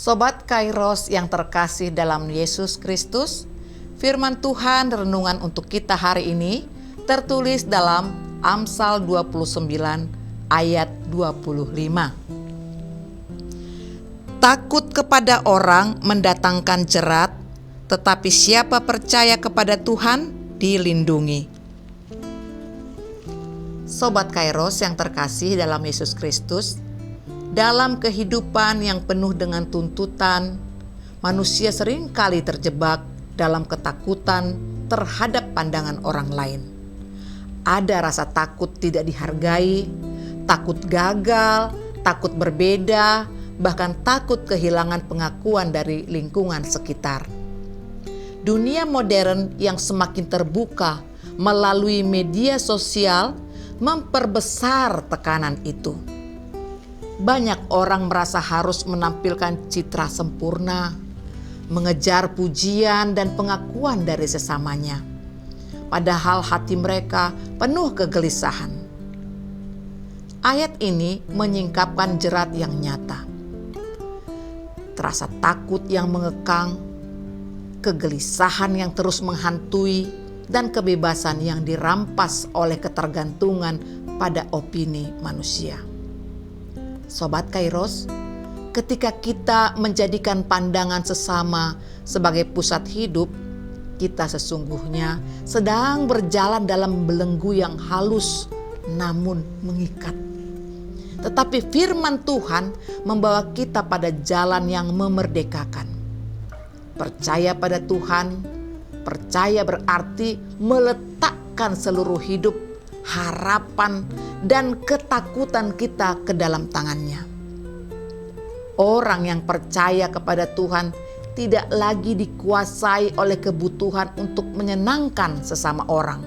Sobat Kairos yang terkasih dalam Yesus Kristus, firman Tuhan renungan untuk kita hari ini tertulis dalam Amsal 29 ayat 25. Takut kepada orang mendatangkan jerat, tetapi siapa percaya kepada Tuhan dilindungi. Sobat Kairos yang terkasih dalam Yesus Kristus, dalam kehidupan yang penuh dengan tuntutan, manusia seringkali terjebak dalam ketakutan terhadap pandangan orang lain. Ada rasa takut tidak dihargai, takut gagal, takut berbeda, bahkan takut kehilangan pengakuan dari lingkungan sekitar. Dunia modern yang semakin terbuka melalui media sosial memperbesar tekanan itu. Banyak orang merasa harus menampilkan citra sempurna, mengejar pujian dan pengakuan dari sesamanya, padahal hati mereka penuh kegelisahan. Ayat ini menyingkapkan jerat yang nyata. Terasa takut yang mengekang, kegelisahan yang terus menghantui, dan kebebasan yang dirampas oleh ketergantungan pada opini manusia. Sobat Kairos, ketika kita menjadikan pandangan sesama sebagai pusat hidup, kita sesungguhnya sedang berjalan dalam belenggu yang halus namun mengikat. Tetapi firman Tuhan membawa kita pada jalan yang memerdekakan. Percaya pada Tuhan, percaya berarti meletakkan seluruh hidup, harapan, dan ketakutan kita ke dalam tangannya. Orang yang percaya kepada Tuhan tidak lagi dikuasai oleh kebutuhan untuk menyenangkan sesama orang.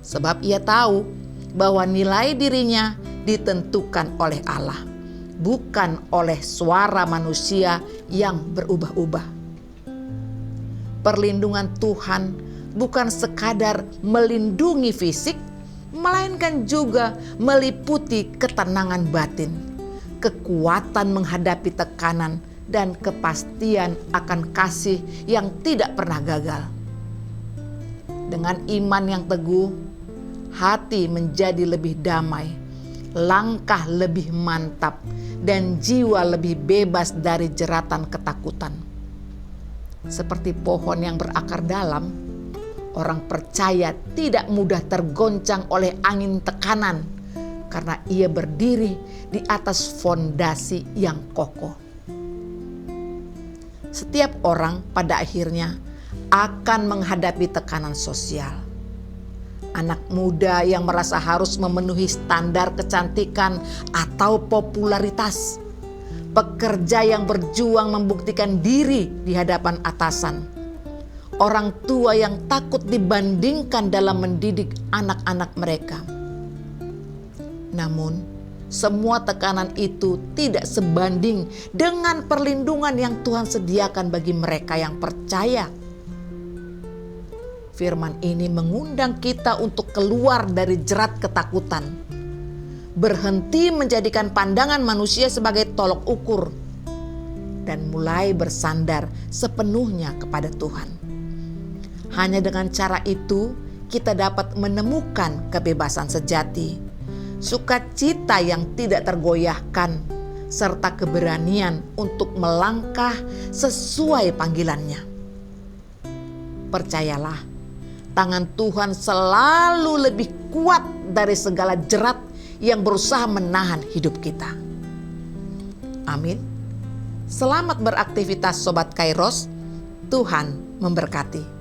Sebab ia tahu bahwa nilai dirinya ditentukan oleh Allah, bukan oleh suara manusia yang berubah-ubah. Perlindungan Tuhan bukan sekadar melindungi fisik, melainkan juga meliputi ketenangan batin, kekuatan menghadapi tekanan, dan kepastian akan kasih yang tidak pernah gagal. Dengan iman yang teguh, hati menjadi lebih damai, langkah lebih mantap, dan jiwa lebih bebas dari jeratan ketakutan. Seperti pohon yang berakar dalam, orang percaya tidak mudah tergoncang oleh angin tekanan karena ia berdiri di atas fondasi yang kokoh. Setiap orang pada akhirnya akan menghadapi tekanan sosial. Anak muda yang merasa harus memenuhi standar kecantikan atau popularitas. Pekerja yang berjuang membuktikan diri di hadapan atasan. Orang tua yang takut dibandingkan dalam mendidik anak-anak mereka. Namun, semua tekanan itu tidak sebanding dengan perlindungan yang Tuhan sediakan bagi mereka yang percaya. Firman ini mengundang kita untuk keluar dari jerat ketakutan, berhenti menjadikan pandangan manusia sebagai tolok ukur, dan mulai bersandar sepenuhnya kepada Tuhan. Hanya dengan cara itu kita dapat menemukan kebebasan sejati, sukacita yang tidak tergoyahkan, serta keberanian untuk melangkah sesuai panggilannya. Percayalah, tangan Tuhan selalu lebih kuat dari segala jerat yang berusaha menahan hidup kita. Amin. Selamat beraktivitas Sobat Kairos. Tuhan memberkati.